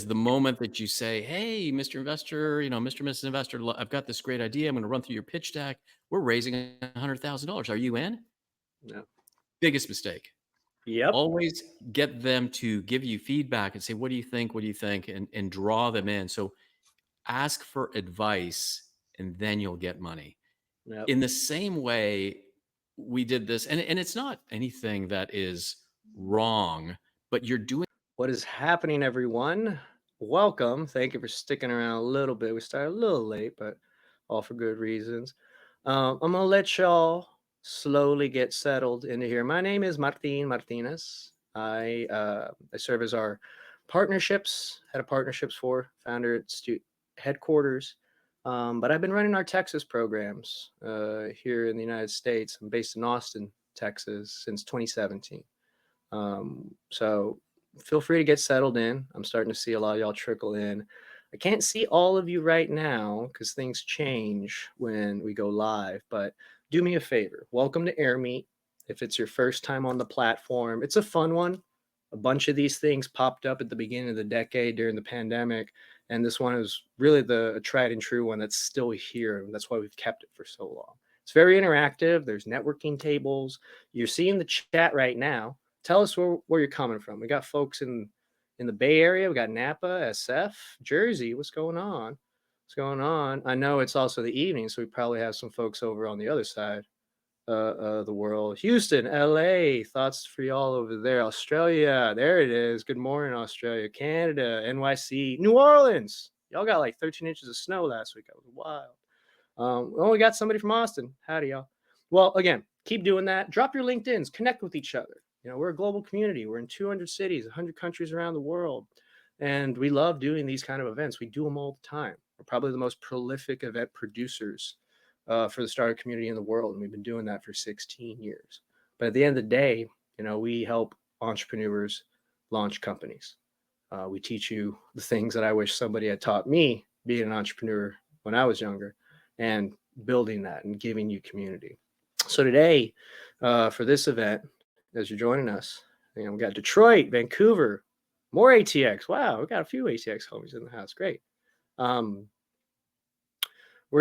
the moment that you say, "Hey, Mr. Investor, Mr. Mrs. Investor, I've got this great idea. I'm going to run through your pitch deck. We're raising $100,000. Are you in?" No. Biggest mistake. Yep. Always get them to give you feedback and say, "What do you think? What do you think?" And draw them in. So ask for advice, and then you'll get money. Yep. In the same way, we did this, and it's not anything that is wrong, but you're doing. What is happening, everyone? Welcome. Thank you for sticking around a little bit. We started a little late, but all for good reasons. I'm gonna let y'all slowly get settled into here. My name is Martin Martinez. I serve as our head of partnerships for Founder Institute headquarters. But I've been running our Texas programs here in the United States. I'm based in Austin, Texas, since 2017. So feel free to get settled in. I'm starting to see a lot of y'all trickle in. I can't see all of you right now because things change when we go live, but do me a favor. Welcome to AirMeet. If it's your first time on the platform, it's a fun one. A bunch of these things popped up at the beginning of the decade during the pandemic, and this one is really the tried and true one that's still here, and that's why we've kept it for so long. It's very interactive. There's networking tables. You're seeing the chat right now. Tell us where you're coming from. We got folks in the Bay Area. We got Napa, SF, Jersey. What's going on? What's going on? I know it's also the evening, so we probably have some folks over on the other side of the world. Houston, LA. Thoughts for y'all over there. Australia. There it is. Good morning, Australia. Canada, NYC, New Orleans. Y'all got like 13 inches of snow last week. That was wild. We only got somebody from Austin. Howdy, y'all. Well, again, keep doing that. Drop your LinkedIns. Connect with each other. We're a global community. We're in 200 cities, 100 countries around the world. And we love doing these kind of events. We do them all the time. We're probably the most prolific event producers for the startup community in the world. And we've been doing that for 16 years. But at the end of the day, we help entrepreneurs launch companies. We teach you the things that I wish somebody had taught me being an entrepreneur when I was younger, and building that and giving you community. So today, for this event, as you're joining us, we got Detroit, Vancouver, more ATX. Wow, we got a few ATX homies in the house. Great. We're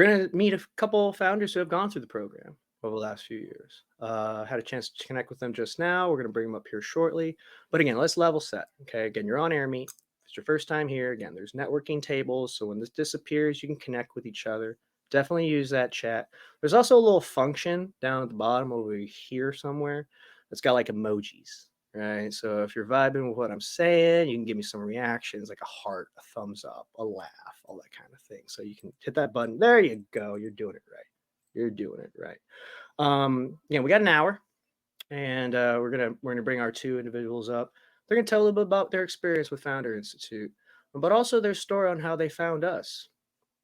going to meet a couple founders who have gone through the program over the last few years. Had a chance to connect with them just now. We're going to bring them up here shortly. But again, let's level set. Okay, again, you're on AirMeet. If it's your first time here, again, there's networking tables. So when this disappears, you can connect with each other. Definitely use that chat. There's also a little function down at the bottom over here somewhere that's got like emojis, right? So if you're vibing with what I'm saying, you can give me some reactions, like a heart, a thumbs up, a laugh, all that kind of thing. So you can hit that button. There you go. You're doing it right. You're doing it right. We got an hour, and we're gonna bring our two individuals up. They're gonna tell a little bit about their experience with Founder Institute, but also their story on how they found us.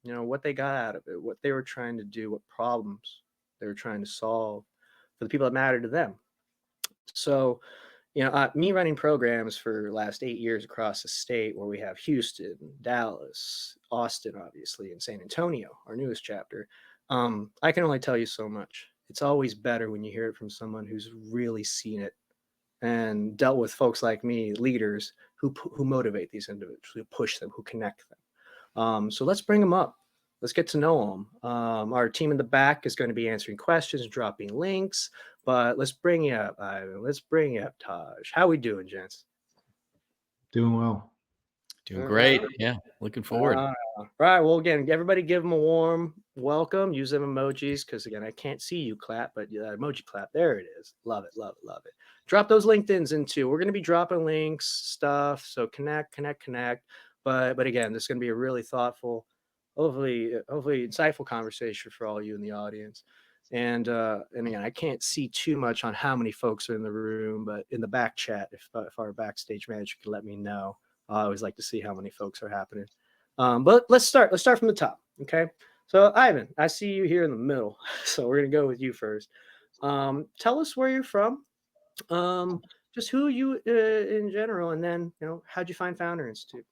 What they got out of it, what they were trying to do, what problems they were trying to solve for the people that matter to them. So, me running programs for the last 8 years across the state, where we have Houston, Dallas, Austin, obviously, and San Antonio, our newest chapter. I can only tell you so much. It's always better when you hear it from someone who's really seen it and dealt with folks like me, leaders who motivate these individuals, who push them, who connect them. So let's bring them up. Let's get to know them. Our team in the back is going to be answering questions, dropping links. But let's bring you up, Ivan. Let's bring you up, Taj. How we doing, gents? Doing well. Doing great. Yeah, looking forward. All right. Well, again, everybody give them a warm welcome. Use them emojis because, again, I can't see you clap, but that emoji clap, there it is. Love it, love it, love it. Drop those LinkedIns into. We're going to be dropping links, stuff. So connect. But again, this is going to be a really thoughtful, hopefully insightful conversation for all you in the audience. And again, I can't see too much on how many folks are in the room, but in the back chat, if our backstage manager can let me know, I always like to see how many folks are happening. But let's start from the top. Okay. So Ivan, I see you here in the middle. So we're going to go with you first. Tell us where you're from. Just who you in general, and then, how'd you find Founder Institute?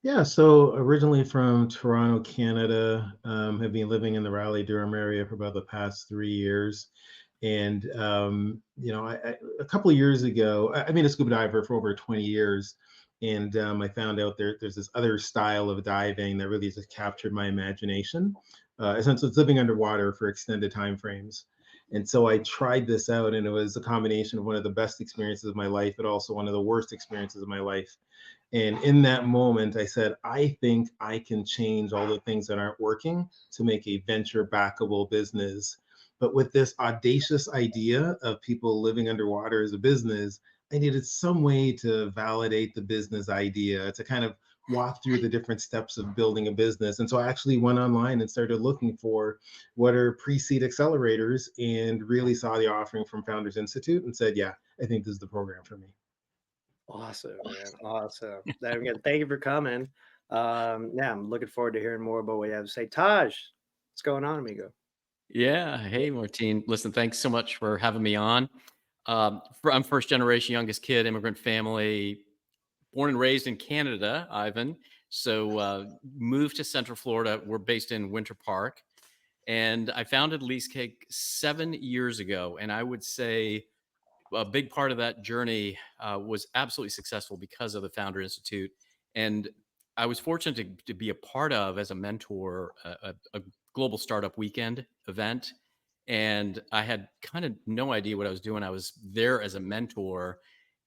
Yeah, so originally from Toronto, Canada, have been living in the Raleigh-Durham area for about the past 3 years. And, a couple of years ago, I've been a scuba diver for over 20 years. And I found out there's this other style of diving that really just captured my imagination. Essentially, it's living underwater for extended time frames. And so I tried this out, and it was a combination of one of the best experiences of my life, but also one of the worst experiences of my life. And in that moment, I said, I think I can change all the things that aren't working to make a venture backable business. But with this audacious idea of people living underwater as a business, I needed some way to validate the business idea, to kind of walk through the different steps of building a business. And so I actually went online and started looking for what are pre-seed accelerators, and really saw the offering from Founders Institute and said, yeah, I think this is the program for me. Awesome, man. Awesome. Again, thank you for coming. Yeah, I'm looking forward to hearing more about what you have to say. Taj, what's going on, amigo? Yeah. Hey, Martine. Listen, thanks so much for having me on. I'm first generation, youngest kid, immigrant family, born and raised in Canada, Ivan. So moved to Central Florida. We're based in Winter Park. And I founded Leasecake 7 years ago. And I would say a big part of that journey was absolutely successful because of the Founder Institute. And I was fortunate to be a part of, as a mentor, a global startup weekend event. And I had kind of no idea what I was doing. I was there as a mentor,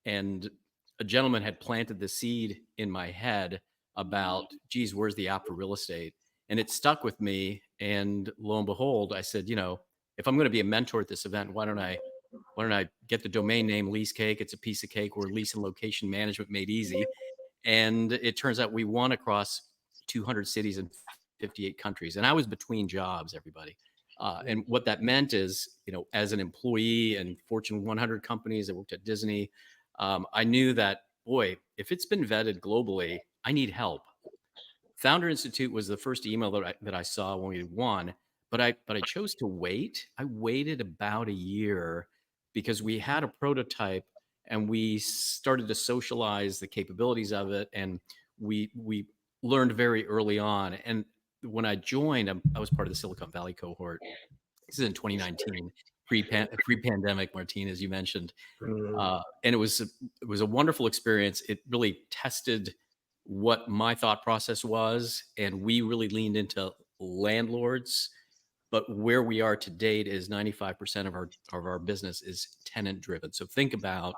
and a gentleman had planted the seed in my head about, geez, where's the app for real estate? And it stuck with me. And lo and behold, I said, if I'm going to be a mentor at this event, why don't I get the domain name Leasecake? It's a piece of cake where lease and location management made easy. And it turns out we won across 200 cities and 58 countries. And I was between jobs, everybody. And what that meant is, as an employee in Fortune 100 companies, I worked at Disney. I knew that, boy, if it's been vetted globally, I need help. Founder Institute was the first email that I saw when we won, but I chose to wait. I waited about a year because we had a prototype and we started to socialize the capabilities of it, and we learned very early on. And when I joined, I was part of the Silicon Valley cohort. This is in 2019, pre-pandemic, Martine, as you mentioned. Mm, And it was a wonderful experience. It really tested what my thought process was, and we really leaned into landlords. But where we are to date is 95% of our business is tenant driven. So think about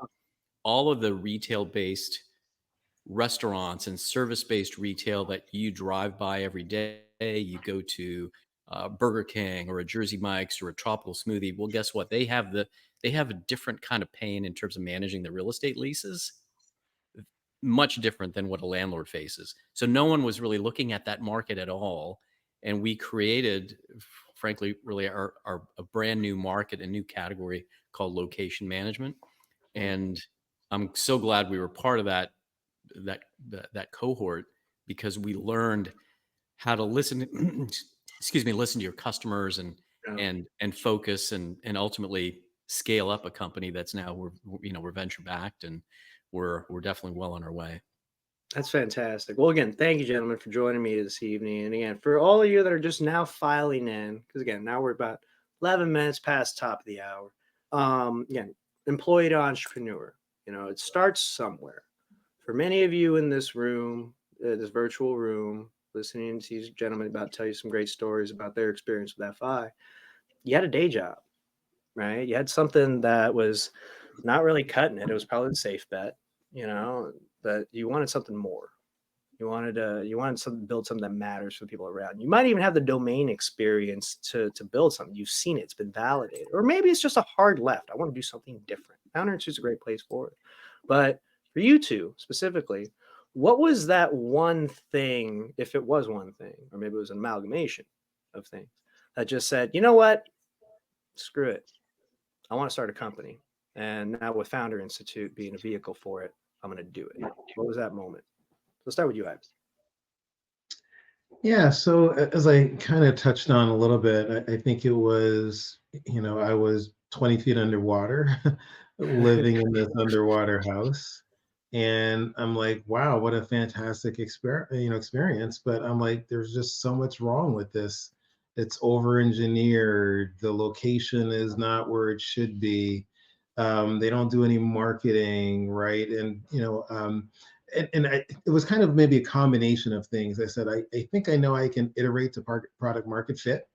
all of the retail based restaurants and service based retail that you drive by every day. You go to Burger King or a Jersey Mike's or a Tropical Smoothie. Well, guess what? They have a different kind of pain in terms of managing the real estate leases, much different than what a landlord faces. So no one was really looking at that market at all, and we created, frankly, really our a brand new market, a new category called location management. And I'm so glad we were part of that cohort, because we learned how to listen excuse me, listen to your customers, and yeah. and focus, and ultimately scale up a company that's now we're venture backed, and we're definitely well on our way. That's fantastic. Well, again, thank you, gentlemen, for joining me this evening. And again, for all of you that are just now filing in, because again, now we're about 11 minutes past top of the hour. Again, employee to entrepreneur. It starts somewhere. For many of you in this room, this virtual room, listening to these gentlemen about tell you some great stories about their experience with FI, you had a day job, right? You had something that was not really cutting it. It was probably the safe bet, that you wanted something more. You wanted something to build something that matters for the people around. You might even have the domain experience to build something. You've seen it, it's been validated. Or maybe it's just a hard left. I want to do something different. Founder Institute is a great place for it. But for you two specifically, what was that one thing, if it was one thing, or maybe it was an amalgamation of things, that just said, you know what? Screw it. I want to start a company. And now with Founder Institute being a vehicle for it, I'm going to do it. What was that moment? Let's start with you, Ivan. Yeah, so as I kind of touched on a little bit, I think it was, I was 20 feet underwater, living in this underwater house. And I'm like, wow, what a fantastic experience. But I'm like, there's just so much wrong with this. It's over engineered. The location is not where it should be. They don't do any marketing, right? And it was kind of maybe a combination of things. I said, I think I know I can iterate to product market fit,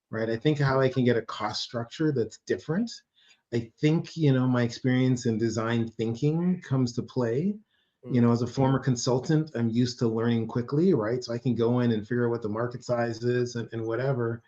right? I think how I can get a cost structure that's different. I think, my experience in design thinking comes to play. Mm. As a former consultant, I'm used to learning quickly, right? So I can go in and figure out what the market size is and whatever.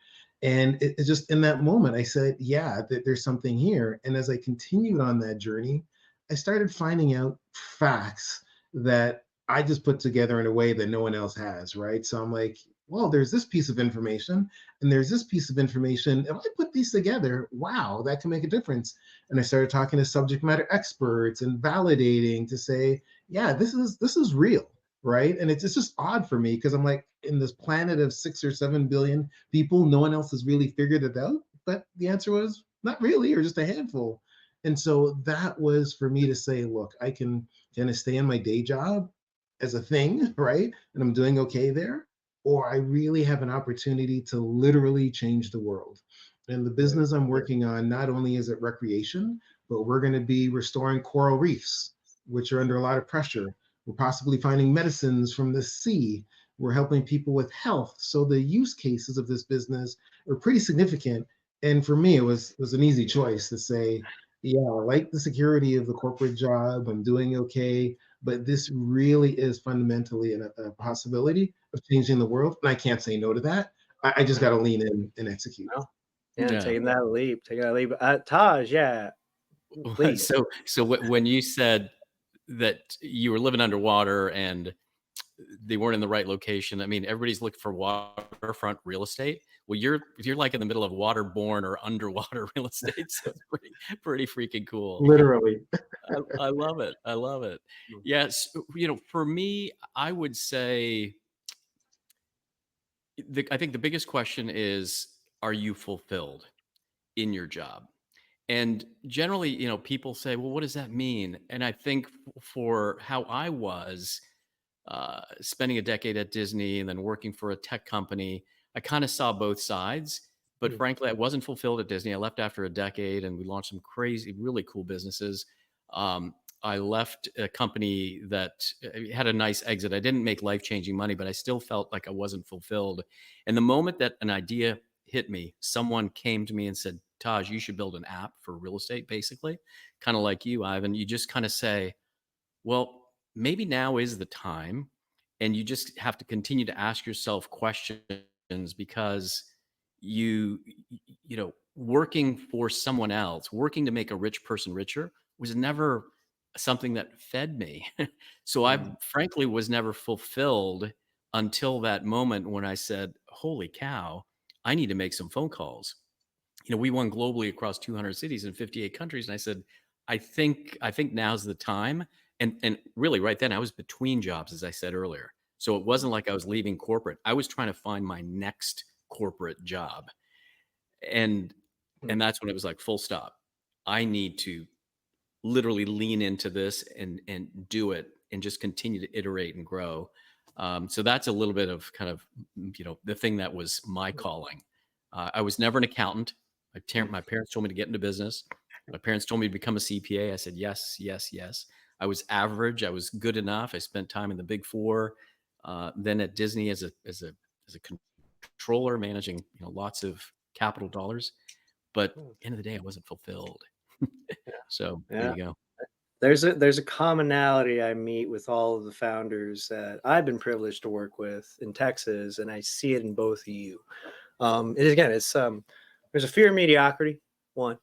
And it just in that moment, I said, yeah, there's something here. And as I continued on that journey, I started finding out facts that I just put together in a way that no one else has, right? So I'm like, well, there's this piece of information and there's this piece of information. If I put these together, wow, that can make a difference. And I started talking to subject matter experts and validating to say, yeah, this is real, right? And it's just odd for me because I'm like, in this planet of 6 or 7 billion people, no one else has really figured it out. But the answer was not really, or just a handful. And so that was for me to say, look, I can kind of stay in my day job as a thing, right? And I'm doing okay there, or I really have an opportunity to literally change the world. And the Right. business I'm working on, not only is it recreation, but we're going to be restoring coral reefs, which are under a lot of pressure. We're possibly finding medicines from the sea. We're helping people with health. So the use cases of this business are pretty significant. And for me, it was an easy choice to say, yeah, I like the security of the corporate job. I'm doing okay, but this really is fundamentally a possibility of changing the world, and I can't say no to that. I just got to lean in and execute. Well, yeah, Yeah. taking that leap. Taj, yeah, please. So when you said that you were living underwater and they weren't in the right location, I mean, everybody's looking for waterfront real estate. Well, you're like in the middle of waterborne or underwater real estate, so it's pretty freaking cool. Literally. I love it. I love it. Mm. Yes, for me, I would say I think the biggest question is, are you fulfilled in your job? And generally, people say, well, what does that mean? And I think for how I was spending a decade at Disney and then working for a tech company, I kind of saw both sides. But Mm. frankly, I wasn't fulfilled at Disney. I left after a decade and we launched some crazy, really cool businesses. I left a company that had a nice exit. I didn't make life changing money, but I still felt like I wasn't fulfilled. And the moment that an idea hit me, someone came to me and said, Taj, you should build an app for real estate, basically, kind of like you, Ivan. You just kind of say, well, maybe now is the time. And you just have to continue to ask yourself questions because you, working for someone else, working to make a rich person richer was never something that fed me. So I Mm. frankly was never fulfilled until that moment when I said, holy cow, I need to make some phone calls. We won globally across 200 cities in 58 countries. And I said, I think now's the time. And really right then I was between jobs, as I said earlier. So it wasn't like I was leaving corporate. I was trying to find my next corporate job. And Mm. and that's when it was like full stop. I need to literally lean into this and do it and just continue to iterate and grow. So that's a little bit of kind of the thing that was my calling. I was never an accountant. Mm. My parents told me to get into business. My parents told me to become a CPA. I said yes, yes, yes. I was average. I was good enough. I spent time in the Big Four, then at Disney as a controller, managing lots of capital dollars. But Mm. end of the day, I wasn't fulfilled. So there Yeah. you go. There's a commonality I meet with all of the founders that I've been privileged to work with in Texas, and I see it in both of you. It's there's a fear of mediocrity, one,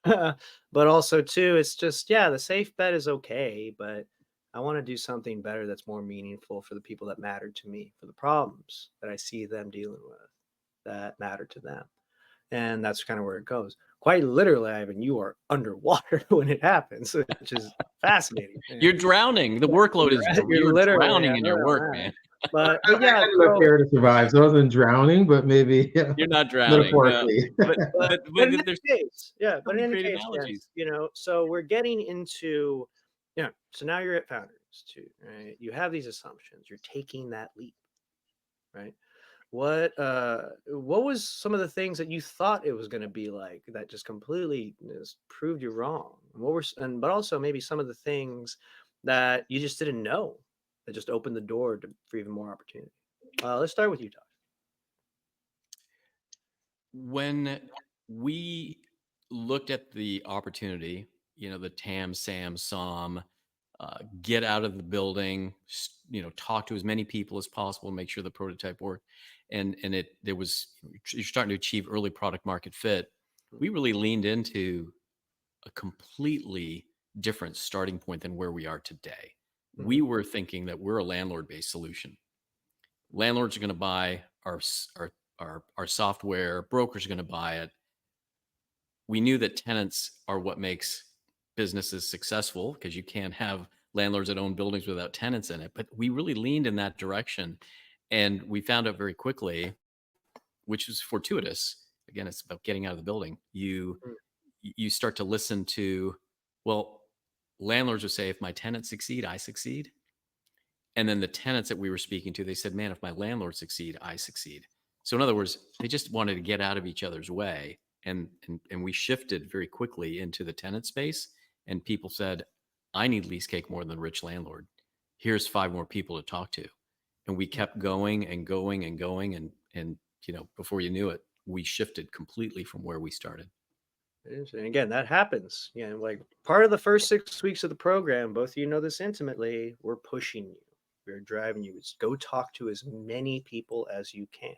but also two, it's just the safe bet is okay, but I want to do something better that's more meaningful for the people that matter to me, for the problems that I see them dealing with that matter to them. And that's kind of where it goes. Quite literally, Ivan, you are underwater when it happens, which is fascinating. You're drowning. The workload is You're you're literally, drowning I in know your work, that. man. But I yeah, had enough so air to survive, so I wasn't drowning, but maybe You're not drowning. No. metaphorically. But but but but but in there's any case, yeah, so but in many any great case, yes, analogies. so we're getting into, so now you're at Founders too, right? You have these assumptions. You're taking that leap, right? What was some of the things that you thought it was going to be like that just completely just proved you wrong? And but also maybe some of the things that you just didn't know that just opened the door for even more opportunity. Let's start with you, Tosh. When we looked at the opportunity, the TAM, SAM, SOM, get out of the building, talk to as many people as possible, make sure the prototype worked, and there was you're starting to achieve early product market fit. We really leaned into a completely different starting point than where we are today. We were thinking that we're a landlord-based solution. Landlords are going to buy our software. Brokers are going to buy it. We knew that tenants are what makes businesses successful, because you can't have landlords that own buildings without tenants in it. But we really leaned in that direction, and we found out very quickly, which was fortuitous. Again, it's about getting out of the building. You start to listen to, well, landlords would say, if my tenants succeed, I succeed. And then the tenants that we were speaking to, they said, man, if my landlords succeed, I succeed. So in other words, they just wanted to get out of each other's way. And we shifted very quickly into the tenant space. And people said, I need Leasecake more than a rich landlord. Here's 5 more people to talk to. And we kept going and going and going. And before you knew it, we shifted completely from where we started. And again, that happens. Like part of the first 6 weeks of the program, both of you know this intimately, we're pushing you. We're driving you. It's go talk to as many people as you can.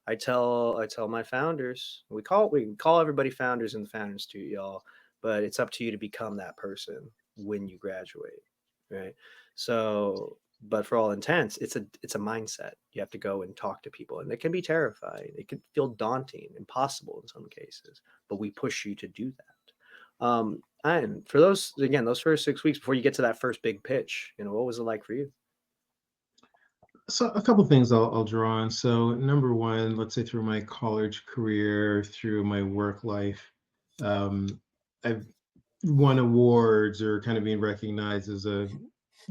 I tell my founders, we call everybody founders in the Founder Institute, y'all, but it's up to you to become that person when you graduate, right? So, but for all intents, it's a mindset. You have to go and talk to people, and it can be terrifying. It can feel daunting, impossible in some cases, but we push you to do that. And for those first 6 weeks before you get to that first big pitch, what was it like for you? So a couple things I'll draw on. So number one, let's say through my college career, through my work life, I've won awards or kind of being recognized as a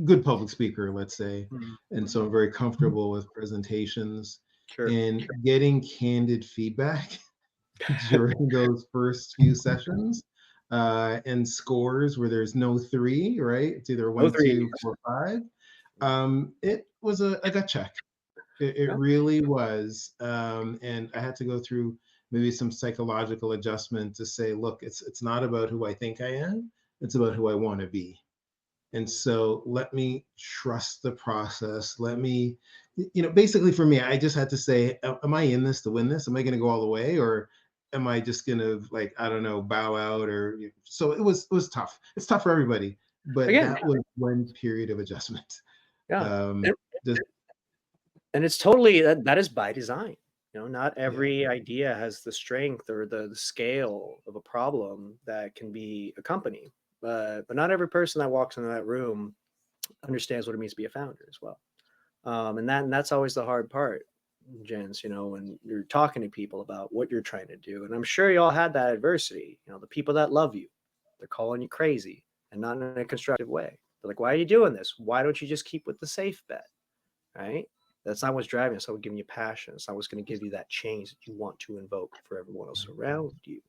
good public speaker, let's say. And so I'm very comfortable with presentations Sure. and getting candid feedback during those first few sessions, and scores where there's no 3, right? It's either No 1, three. 2, or 5. It was a gut check. It Yeah. really was. And I had to go through maybe some psychological adjustment to say, look, it's not about who I think I am, it's about who I want to be. And so let me trust the process. Let me, basically for me, I just had to say, am I in this to win this? Am I going to go all the way? Or am I just going to, like, I don't know, bow out? So it was tough. It's tough for everybody, but Again, that was one period of adjustment. yeah. Um, just, And it's totally that is by design. Not yeah. every idea has the strength or the scale of a problem that can be a company. But not every person that walks into that room understands what it means to be a founder as well. And that's always the hard part, Jens, when you're talking to people about what you're trying to do. And I'm sure you all had that adversity. The people that love you, they're calling you crazy, and not in a constructive way. They're like, why are you doing this? Why don't you just keep with the safe bet? Right? That's not what's driving us. It's not giving you passion. It's not what's going to give you that change that you want to invoke for everyone else around you.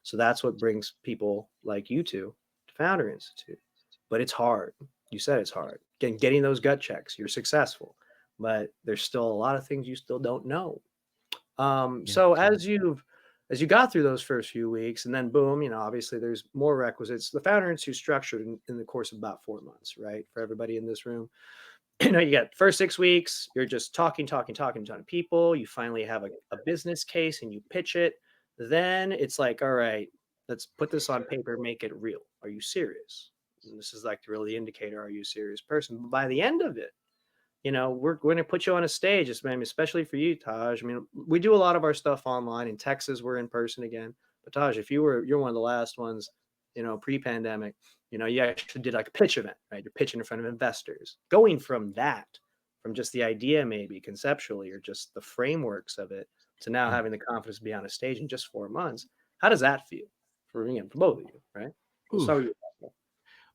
So that's what brings people like you two to Founder Institute. But it's hard. You said it's hard. Getting those gut checks, you're successful, but there's still a lot of things you still don't know. Yeah. So as you got through those first few weeks, and then boom, obviously there's more requisites. The Founder Institute structured in the course of about 4 months, right? For everybody in this room. You got first 6 weeks, you're just talking to a ton of people. You finally have a business case and you pitch it. Then it's like, all right, let's put this on paper, make it real. Are you serious? And this is like really the indicator, are you a serious person? But by the end of it, we're going to put you on a stage, especially for you, Taj. We do a lot of our stuff online. In Texas, we're in person again. But Taj, if you're one of the last ones, pre-pandemic, you actually did like a pitch event, right? You're pitching in front of investors. Going from just the idea, maybe conceptually, or just the frameworks of it, to now having the confidence to be on a stage in just 4 months. How does that feel for both of you, right? We'll start with you.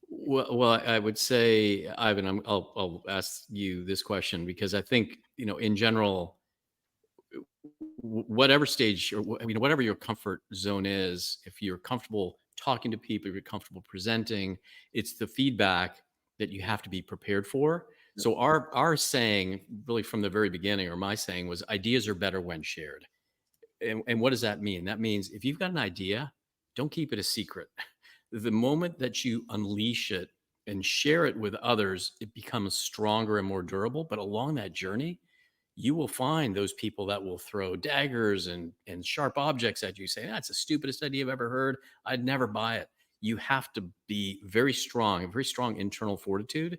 Well, I would say, Ivan, I'll ask you this question, because I think, in general, whatever stage, or whatever your comfort zone is, if you're comfortable talking to people, if you're comfortable presenting, it's the feedback that you have to be prepared for. So our saying, really from the very beginning, or my saying, was ideas are better when shared. And what does that mean? That means if you've got an idea, don't keep it a secret. The moment that you unleash it and share it with others, it becomes stronger and more durable. But along that journey, you will find those people that will throw daggers and sharp objects at you, saying, that's the stupidest idea I've ever heard. I'd never buy it. You have to be very strong internal fortitude,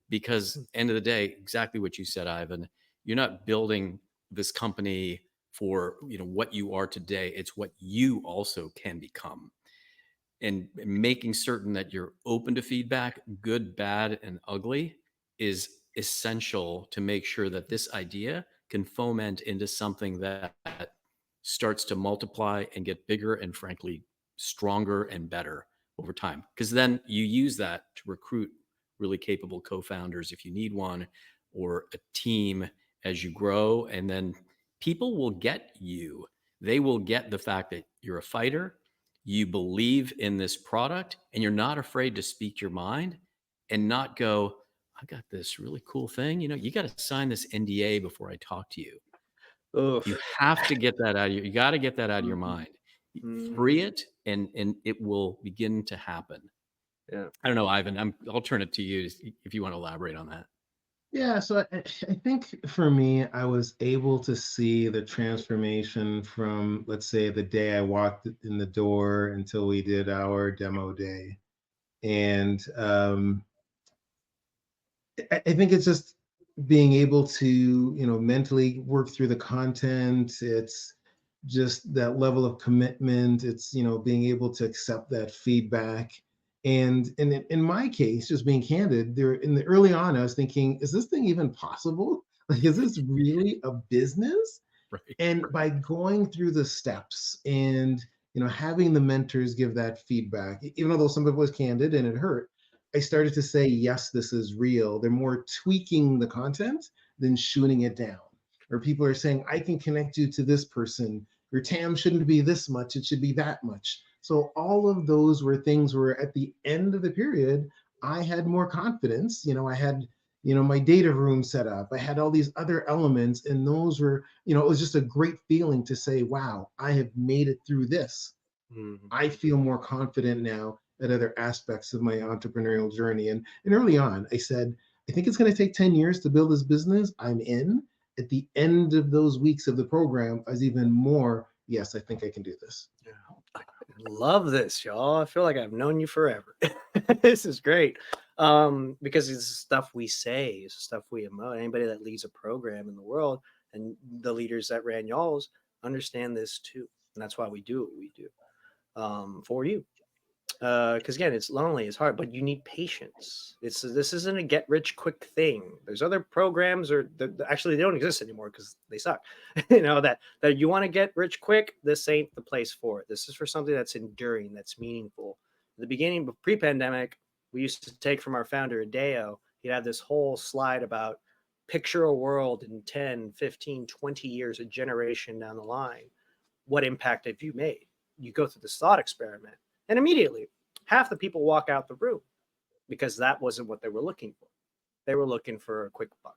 because end of the day, exactly what you said, Ivan, you're not building this company for what you are today. It's what you also can become, and making certain that you're open to feedback, good, bad, and ugly, is essential to make sure that this idea can foment into something that starts to multiply and get bigger and, frankly, stronger and better over time. Because then you use that to recruit really capable co-founders if you need one, or a team as you grow. And then people will get you. They will get the fact that you're a fighter, you believe in this product, and you're not afraid to speak your mind and not go, I got this really cool thing. You got to sign this NDA before I talk to you. You Oof. have to get that out of you got to get that out of your Mhm. mind. Mhm. Free it, and it will begin to happen. Yeah. I don't know, Ivan, I'll turn it to you if you want to elaborate on that. Yeah, so I think for me, I was able to see the transformation from, let's say, the day I walked in the door until we did our demo day. And I think it's just being able to, mentally work through the content. It's just that level of commitment. It's, being able to accept that feedback. And in my case, just being candid, there in the early on, I was thinking, is this thing even possible? Like, is this really a business? Right. And by going through the steps and having the mentors give that feedback, even though some of it was candid and it hurt, I started to say, yes, this is real. They're more tweaking the content than shooting it down. Or people are saying, I can connect you to this person. Your TAM shouldn't be this much, it should be that much. So all of those were things where at the end of the period, I had more confidence. I had my data room set up. I had all these other elements, and those were, it was just a great feeling to say, wow, I have made it through this. Mhm. I feel more confident now at other aspects of my entrepreneurial journey. And early on, I said, I think it's going to take 10 years to build this business. I'm in. At the end of those weeks of the program, I was even more, yes, I think I can do this. Yeah. I love this, y'all. I feel like I've known you forever. This is great. Because it's stuff we say, it's stuff we emote. Anybody that leads a program in the world, and the leaders that ran y'all's, understand this too. And that's why we do what we do, for you. Because again, it's lonely, it's hard, but you need patience. This isn't a get rich quick thing. There's other programs, or actually they don't exist anymore because they suck. That you want to get rich quick. This ain't the place for it. This is for something that's enduring, that's meaningful. At the beginning of pre-pandemic, we used to take from our founder Adeo. He'd have this whole slide about picture a world in 10, 15, 20 years, a generation down the line. What impact have you made? You go through this thought experiment, and immediately half the people walk out the room because that wasn't what they were looking for. They were looking for a quick buck.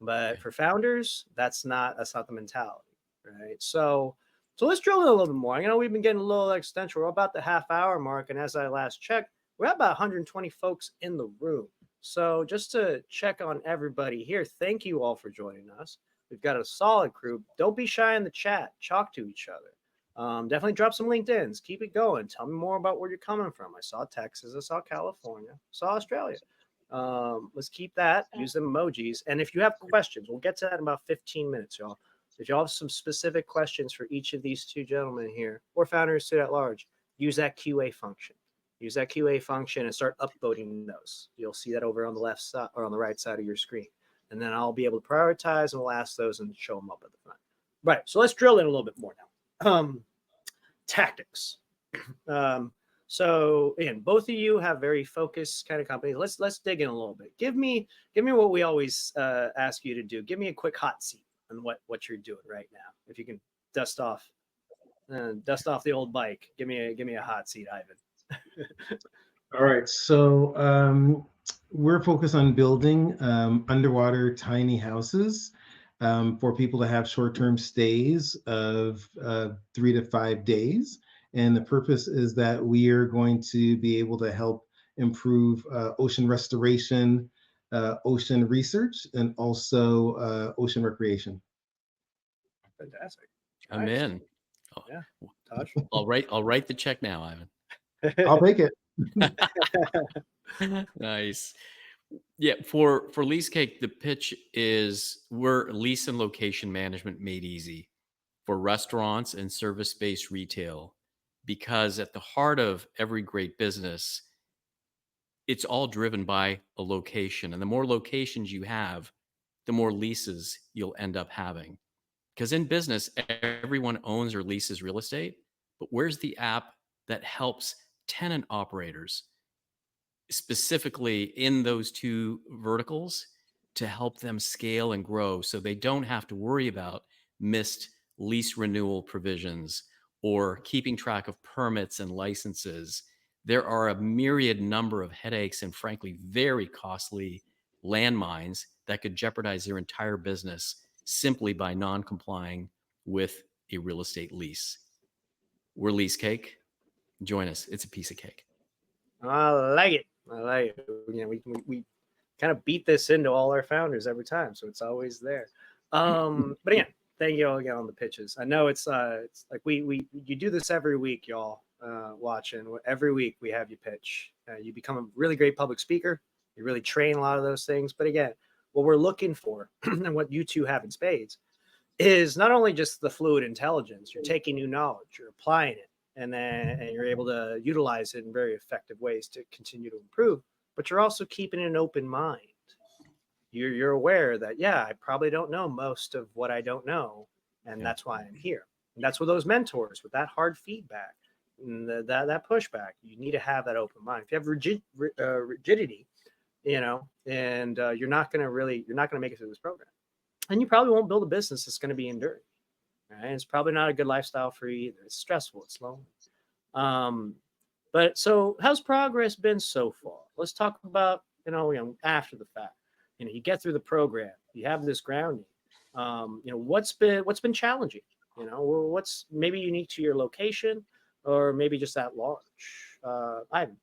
But Okay. for founders, that's not the mentality, right? So let's drill in a little bit more. We've been getting a little extensive. We're about the half-hour mark, and as I last checked, we're at about 120 folks in the room. So just to check on everybody here, thank you all for joining us. We've got a solid crew. Don't be shy in the chat. Talk to each other. Definitely drop some LinkedIn's. Keep it going. Tell me more about where you're coming from. I saw Texas. I saw California. I saw Australia. Let's keep that. Use them emojis. And if you have questions, we'll get to that in about 15 minutes, y'all. If y'all have some specific questions for each of these two gentlemen here, or founders sit at large, use that QA function. Use that QA function and start upvoting those. You'll see that over on the left side or on the right side of your screen. And then I'll be able to prioritize, and we'll ask those and show them up at the front. Right. So let's drill in a little bit more now. Tactics. So again, both of you have very focused kind of companies. Let's dig in a little bit. Give me what we always ask you to do. Give me a quick hot seat on what you're doing right now. If you can dust off the old bike. Give me a hot seat, Ivan. All right. So We're focused on building underwater tiny houses for people to have short-term stays of 3 to 5 days. And the purpose is that we are going to be able to help improve ocean restoration, ocean research, and also ocean recreation. Fantastic. I'm Nice. in. Oh, Yeah. Taj? I'll write the check now, Ivan. I'll take it. Nice. Yeah, for Leasecake, the pitch is we're lease and location management made easy for restaurants and service-based retail, because at the heart of every great business, it's all driven by a location. And the more locations you have, the more leases you'll end up having. Because in business, everyone owns or leases real estate, but where's the app that helps tenant operators specifically in those two verticals to help them scale and grow so they don't have to worry about missed lease renewal provisions or keeping track of permits and licenses? There are a myriad number of headaches and, frankly, very costly landmines that could jeopardize their entire business simply by non complying with a real estate lease. We're Leasecake. Join us. It's a piece of cake. I like it. I like it. We kind of beat this into all our founders every time, so it's always there. But again, thank you all again on the pitches. I know it's like we you do this every week, y'all. Watching every week we have you pitch. You become a really great public speaker. You really train a lot of those things. But again, what we're looking for and what you two have in spades is not only just the fluid intelligence. You're taking new knowledge, you're applying it, and you're able to utilize it in very effective ways to continue to improve. But you're also keeping an open mind. You're aware that, yeah, I probably don't know most of what I don't know, and that's why I'm here. And that's where those mentors with that hard feedback and that pushback, you need to have that open mind. If you have rigidity, and you're not going to make it through this program, and you probably won't build a business that's going to be enduring. Right? It's probably not a good lifestyle for you either. It's stressful. It's lonely. But so how's progress been so far? Let's talk about, after the fact. You get through the program, you have this grounding. What's been challenging? What's maybe unique to your location, or maybe just at large? Ivan.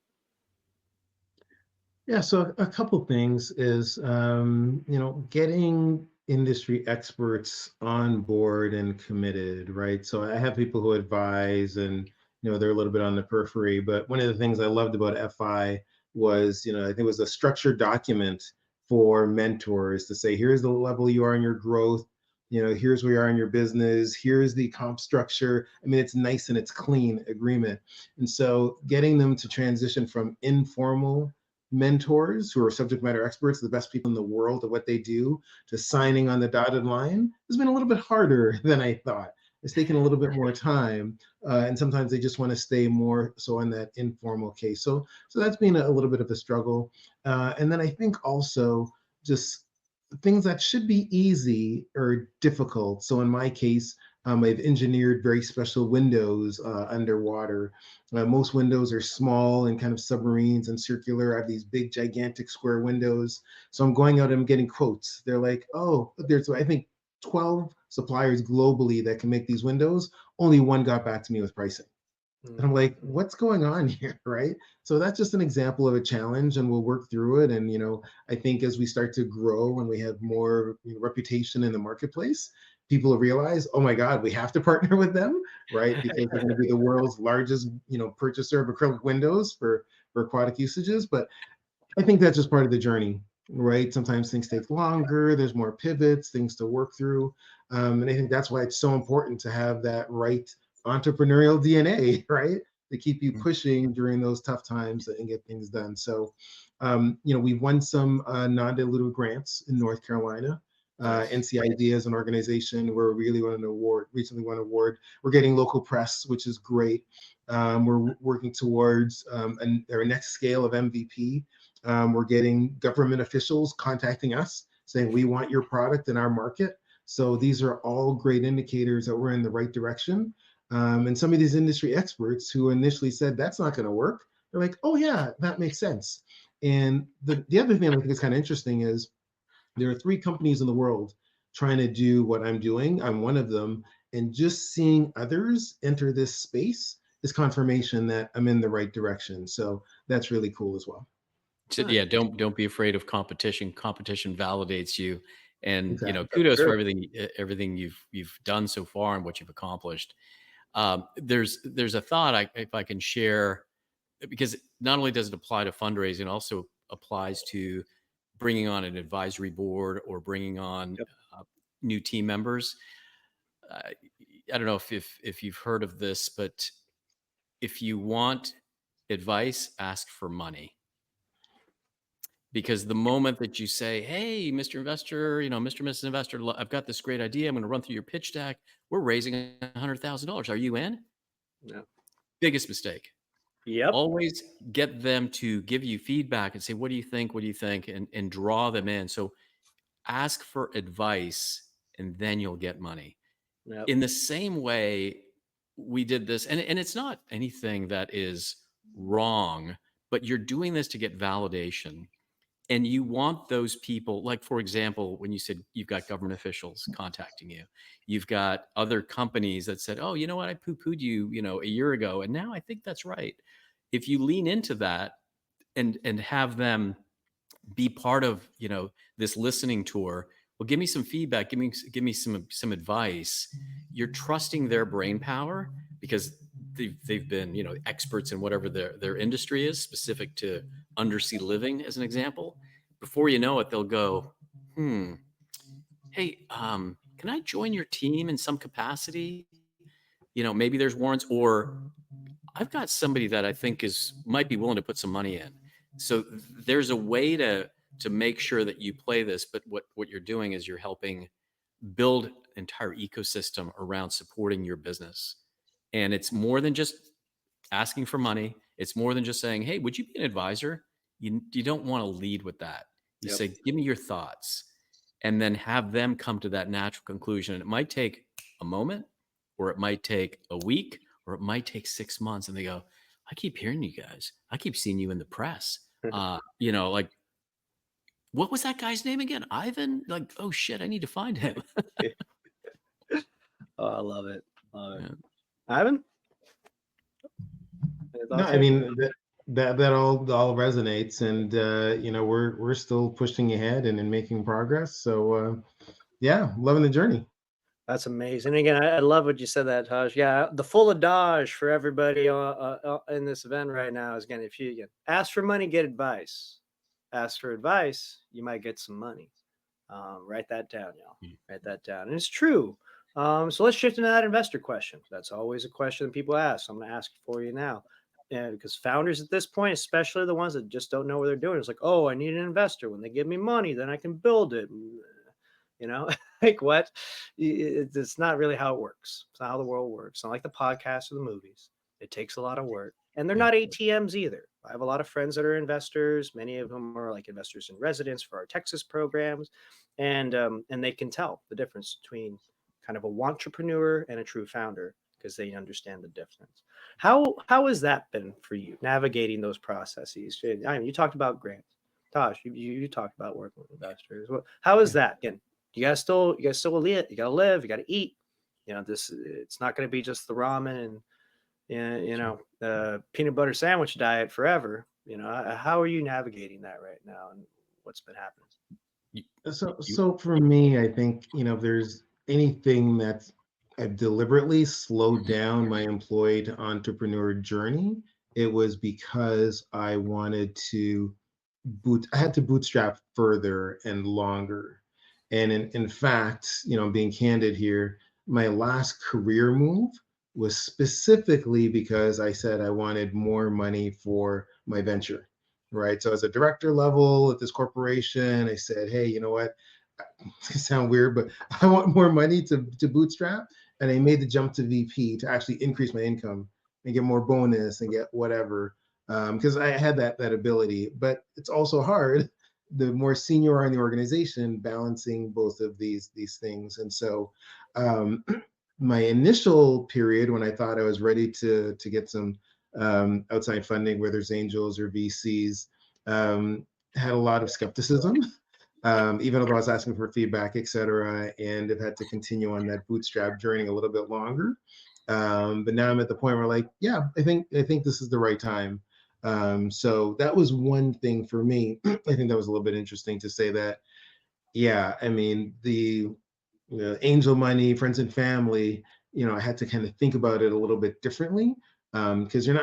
Yeah, so a couple things is, getting industry experts on board and committed, right? So I have people who advise and, they're a little bit on the periphery, but one of the things I loved about FI was, I think it was a structured document for mentors to say, here's the level you are in your growth, here's where you are in your business, here's the comp structure. I mean, it's nice and it's clean agreement. And so getting them to transition from informal mentors who are subject matter experts, the best people in the world at what they do, to signing on the dotted line has been a little bit harder than I thought. It's taken a little bit more time, and sometimes they just want to stay more so in that informal case. So that's been a little bit of a struggle. And then I think also just things that should be easy are difficult. So in my case, I've engineered very special windows underwater. Most windows are small and kind of submarines and circular. I have these big, gigantic square windows. So I'm going out and I'm getting quotes. They're like, oh, there's, I think, 12 suppliers globally that can make these windows. Only one got back to me with pricing. And I'm like, what's going on here, right? So that's just an example of a challenge, and we'll work through it. And I think as we start to grow and we have more reputation in the marketplace, people will realize, oh my God, we have to partner with them, right? Because they're going to be the world's largest, purchaser of acrylic windows for aquatic usages. But I think that's just part of the journey, right? Sometimes things take longer. There's more pivots, things to work through, and I think that's why it's so important to have that right entrepreneurial DNA, right? To keep you pushing during those tough times and get things done. So, we've won some non-dilutive grants in North Carolina. NC Idea is an organization where we really won an award, recently won an award. We're getting local press, which is great. We're working towards our next scale of MVP. We're getting government officials contacting us saying, we want your product in our market. So these are all great indicators that we're in the right direction. And some of these industry experts who initially said that's not going to work, they're like, oh yeah, that makes sense. And the other thing I think is kind of interesting is there are 3 companies in the world trying to do what I'm doing. I'm one of them. And just seeing others enter this space is confirmation that I'm in the right direction. So that's really cool as well. So, Nice. yeah, don't be afraid of competition. Competition validates you, and Exactly. That's kudos for true. everything you've done so far and what you've accomplished. There's a thought if I can share, because not only does it apply to fundraising, it also applies to bringing on an advisory board or bringing on Yep. new team members. Uh, I don't know if you've heard of this, but if you want advice, ask for money. Because the moment that you say, "Hey, Mr. Investor, Mr. and Mrs. Investor, I've got this great idea. I'm going to run through your pitch deck. We're raising $100,000. Are you in?" Yep. Biggest mistake. Yep. Always get them to give you feedback and say, "What do you think? What do you think?" And draw them in. So ask for advice, and then you'll get money. Yep. In the same way, we did this, and it's not anything that is wrong, but you're doing this to get validation. And you want those people, like, for example, when you said you've got government officials contacting you, you've got other companies that said, "Oh, you know what? I poo-pooed you, a year ago, and now I think that's right." If you lean into that and have them be part of, this listening tour, well, give me some feedback, give me some advice. You're trusting their brain power because they've been, experts in whatever their industry is, specific to undersea living, as an example. Before you know it, they'll go, "Hey, can I join your team in some capacity?" Maybe there's warrants, or I've got somebody that I think might be willing to put some money in. So there's a way to make sure that you play this, but what you're doing is you're helping build an entire ecosystem around supporting your business. And it's more than just asking for money. It's more than just saying, "Hey, would you be an advisor?" You don't want to lead with that. You Yep. say, "Give me your thoughts," and then have them come to that natural conclusion. And it might take a moment, or it might take a week, or it might take 6 months. And they go, "I keep hearing you guys. I keep seeing you in the press. Like, what was that guy's name again? Ivan? Like, oh shit, I need to find him." Oh, I love it. Love it. Yeah. Ivan? Any No, thoughts I here? mean that all resonates, and we're still pushing ahead and making progress. So yeah, loving the journey. That's amazing. Again, I love what you said that, Taj. Yeah, the full adage for everybody in this event right now is, again, if you again, ask for money, get advice. Ask for advice, you might get some money. Write that down, y'all. Write that down. And it's true. So let's shift into that investor question. That's always a question that people ask. So I'm going to ask it for you now. And because founders at this point, especially the ones that just don't know what they're doing, it's like, "Oh, I need an investor. When they give me money, then I can build it." Like what? It's not really how it works. It's not how the world works. It's not like the podcasts or the movies. It takes a lot of work, and they're Yeah. not ATMs either. I have a lot of friends that are investors. Many of whom are like investors in residence for our Texas programs, and they can tell the difference between kind of a entrepreneur and a true founder because they understand the difference. How has that been for you navigating those processes? I mean, you talked about grants. Tosh, you talked about working with investors. How is that? Again, you guys still live, you gotta live, you gotta eat. It's not gonna be just the ramen and the peanut butter sandwich diet forever. How are you navigating that right now, and what's been happening? You, So, you, so for me, I think, if there's anything that I've deliberately slowed down my employed entrepreneur journey, it was because I had to bootstrap further and longer. And in fact, being candid here, my last career move was specifically because I said I wanted more money for my venture, right? So as a director level at this corporation, I said, hey, you know what? It's gonna sound weird, but I want more money to bootstrap. And I made the jump to VP to actually increase my income and get more bonus and get whatever, because I had that ability. But it's also hard, the more senior you are in the organization, balancing both of these things. And so um, my initial period when I thought I was ready to get some outside funding, whether it's angels or VCs, um, had a lot of skepticism, even though I was asking for feedback, et cetera, and have had to continue on that bootstrap journey a little bit longer. But now I'm at the point where, like, yeah, I think this is the right time. So that was one thing for me. I think that was a little bit interesting to say that. Yeah, I mean, angel money, friends and family, I had to kind of think about it a little bit differently, because I'm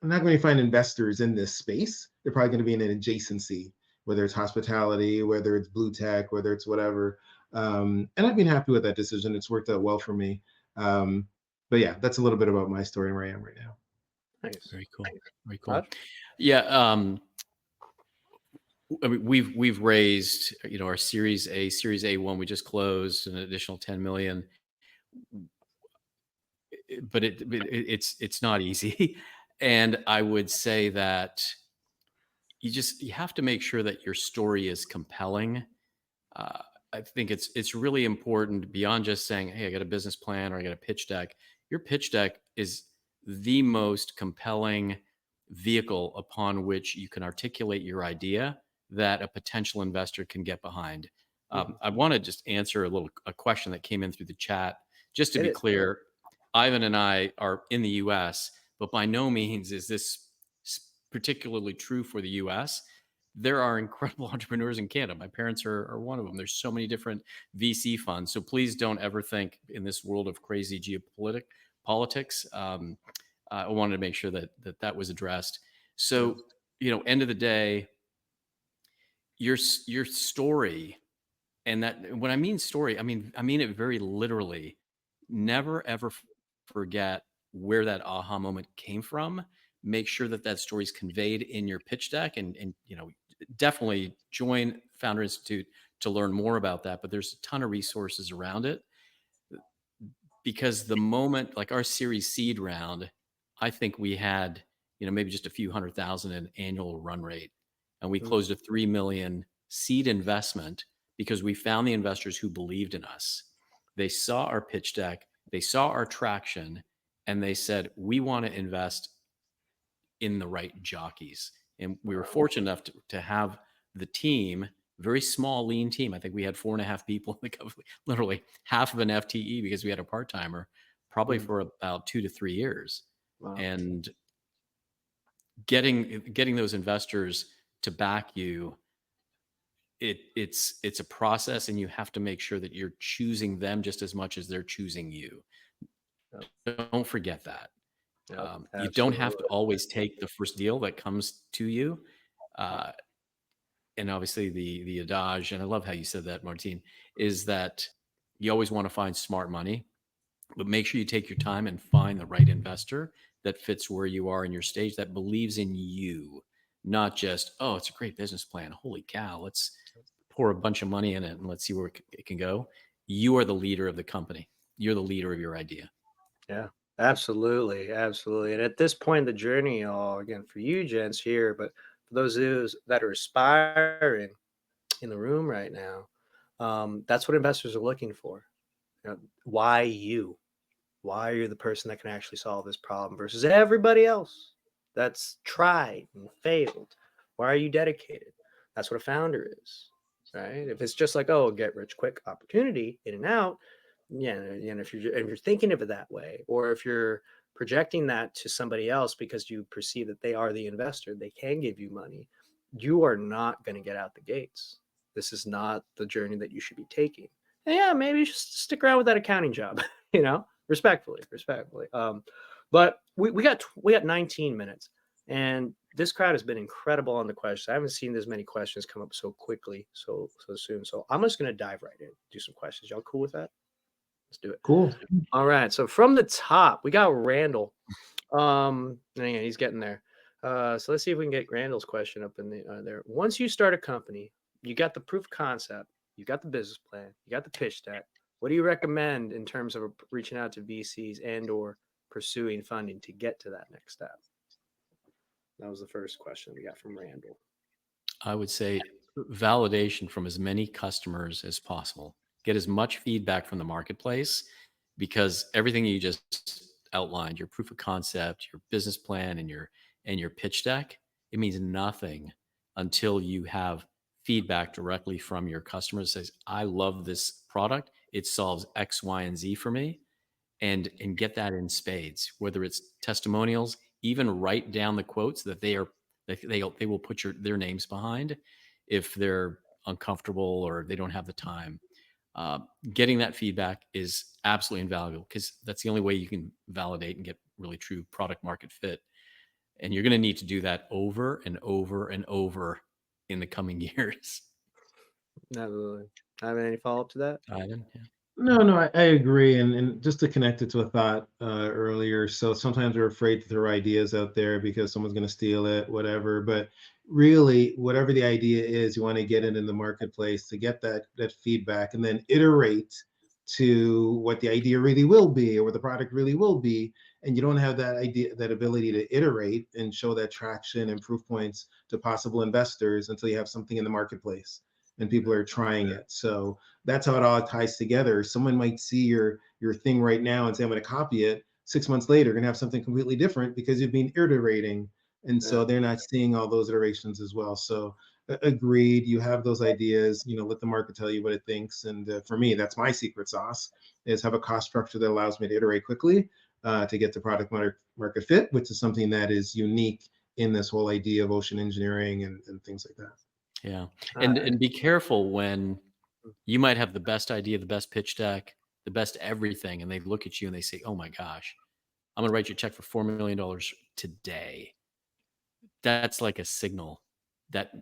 not going to find investors in this space. They're probably going to be in an adjacency, whether it's hospitality, whether it's blue tech, whether it's whatever. And I've been happy with that decision. It's worked out well for me. Um, but yeah, that's a little bit about my story and where I am right now. Nice. Very cool. Very cool. Todd? Yeah. I mean, we've raised, our Series A1, we just closed an additional 10 million, but it's not easy. And I would say that you have to make sure that your story is compelling. Uh, I think it's really important beyond just saying, "Hey, I got a business plan," or "I got a pitch deck." Your pitch deck is the most compelling vehicle upon which you can articulate your idea that a potential investor can get behind. Mhm. I want to just answer a question that came in through the chat. Just to Hit be it. clear, Ivan and I are in the U.S., but by no means is this particularly true for the U.S. There are incredible entrepreneurs in Canada. My parents are one of them. There's so many different VC funds. So please don't ever think in this world of crazy politics. I wanted to make sure that was addressed. Yeah. So, end of the day, your story, and that when I mean story, I mean it very literally. Never ever forget where that aha moment came from. Make sure that story is conveyed in your pitch deck, and definitely join Founder Institute to learn more about that. But there's a ton of resources around it, because the moment, like our Series Seed round, I think we had, maybe just a few 100,000 in annual run rate, and we Mhm. closed a 3 million seed investment because we found the investors who believed in us. They saw our pitch deck, they saw our traction, and they said, "We want to invest in the right jockeys." And we were fortunate enough to have the team, very small, lean team. I think we had 4.5 people in the company, literally half of an FTE, because we had a part timer, probably Mhm. for about 2 to 3 years. Wow. And getting those investors to back you, it's a process, and you have to make sure that you're choosing them just as much as they're choosing you. Yep. Don't forget that. Yep. You don't have to Absolutely. always take the first deal that comes to you. Uh, and obviously the adage, and I love how you said that, Martine, is that you always want to find smart money, but make sure you take your time and find the right investor that fits where you are in your stage, that believes in you, not just, "Oh, it's a great business plan. Holy cow, let's pour a bunch of money in it and let's see where it can go." You are the leader of the company. You're the leader of your idea. Yeah. Absolutely. Absolutely. And at this point in the journey, all again for you gents here, but for those of those that are aspiring in the room right now, that's what investors are looking for. Why you? Why are you the person that can actually solve this problem versus everybody else that's tried and failed? Why are you dedicated? That's what a founder is, right? If it's just like, oh, get rich quick opportunity, in and out, yeah, and if you're thinking of it that way, or if you're projecting that to somebody else because you perceive that they are the investor, they can give you money, you are not going to get out the gates. This is not the journey that you should be taking. And yeah, maybe you just stick around with that accounting job, respectfully. But we got 19 minutes, and this crowd has been incredible on the questions. I haven't seen this many questions come up so quickly, so soon. So I'm just gonna dive right in, do some questions. Y'all cool with that? Let's do it. Cool. All right. So from the top, we got Randall. Yeah, he's getting there. So let's see if we can get Randall's question up in there. Once you start a company, you got the proof of concept, you got the business plan, you got the pitch deck. What do you recommend in terms of reaching out to VCs and or pursuing funding to get to that next step? That was the first question we got from Randall. I would say validation from as many customers as possible. Get as much feedback from the marketplace, because everything you just outlined, your proof of concept, your business plan, and your pitch deck, it means nothing until you have feedback directly from your customers that says, I love this product. It solves X, Y, and Z for me. And get that in spades, whether it's testimonials, even write down the quotes that they will put their names behind if they're uncomfortable or they don't have the time. Uh, Getting that feedback is absolutely invaluable because that's the only way you can validate and get really true product market fit. And you're going to need to do that over and over and over in the coming years. Absolutely. Have any follow up to that? Ivan, yeah. No, I agree. And just to connect it to a thought earlier, so sometimes we're afraid to throw ideas out there because someone's going to steal it, whatever. But really, whatever the idea is, you want to get it in the marketplace to get that feedback and then iterate to what the idea really will be or what the product really will be. And you don't have that idea, that ability to iterate and show that traction and proof points to possible investors until you have something in the marketplace and people are trying it. So that's how it all ties together. Someone might see your thing right now and say, I'm going to copy it. 6 months later, you're going to have something completely different because you've been iterating. And Yeah. so they're not seeing all those iterations as well. So agreed, you have those ideas, let the market tell you what it thinks. And for me, that's my secret sauce is have a cost structure that allows me to iterate quickly to get to product market fit, which is something that is unique in this whole idea of ocean engineering and things like that. Yeah. Uh, And be careful when you might have the best idea, the best pitch deck, the best everything, and they look at you and they say, "Oh my gosh, I'm gonna write you a check for $4 million today." That's like a signal that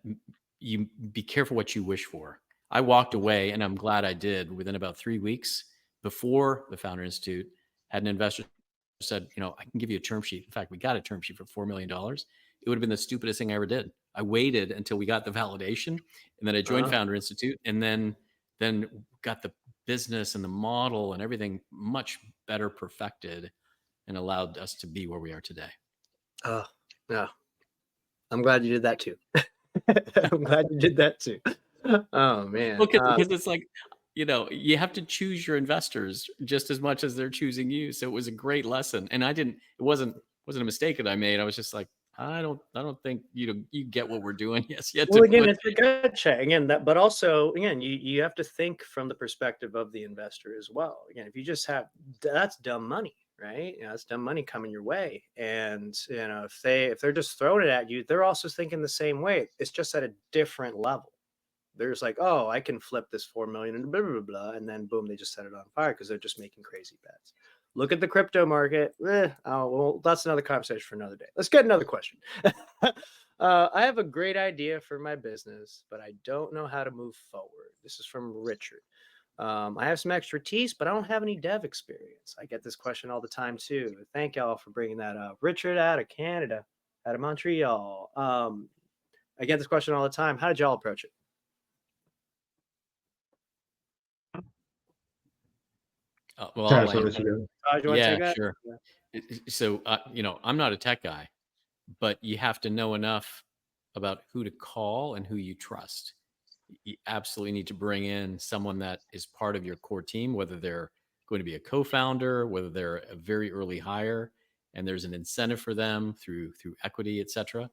you be careful what you wish for. I walked away, and I'm glad I did. Within about 3 weeks before the Founder Institute, had an investor said, I can give you a term sheet. In fact, we got a term sheet for $4 million. It would have been the stupidest thing I ever did. I waited until we got the validation, and then I joined uh, Founder Institute, and then got the business and the model and everything much better perfected, and allowed us to be where we are today. yeah. I'm glad you did that too. I'm glad you did that too. Oh man. Well, because it's like, you have to choose your investors just as much as they're choosing you. So it was a great lesson, and it wasn't a mistake that I made. I was just like, I don't think you get what we're doing. Yes, you have to Well, again, put. it's a gut check again. But also again, you have to think from the perspective of the investor as well. Again, if you just have that's dumb money, right? That's dumb money coming your way, and if they're just throwing it at you, they're also thinking the same way. It's just at a different level. There's like, oh, I can flip this 4 million and blah blah blah, and then boom, they just set it on fire because they're just making crazy bets. Look at the crypto market. Oh, well, that's another conversation for another day. Let's get another question. I have a great idea for my business, but I don't know how to move forward. This is from Richard. I have some expertise, but I don't have any dev experience. I get this question all the time too. Thank y'all for bringing that up. Richard out of Canada, out of Montreal. I get this question all the time. How did y'all approach it? Well, I'll Taj, I'll answer. let you go. Taj, you want to Yeah, take that? sure. Yeah. So, I'm not a tech guy, but you have to know enough about who to call and who you trust. You absolutely need to bring in someone that is part of your core team, whether they're going to be a co-founder, whether they're a very early hire, and there's an incentive for them through equity, etc.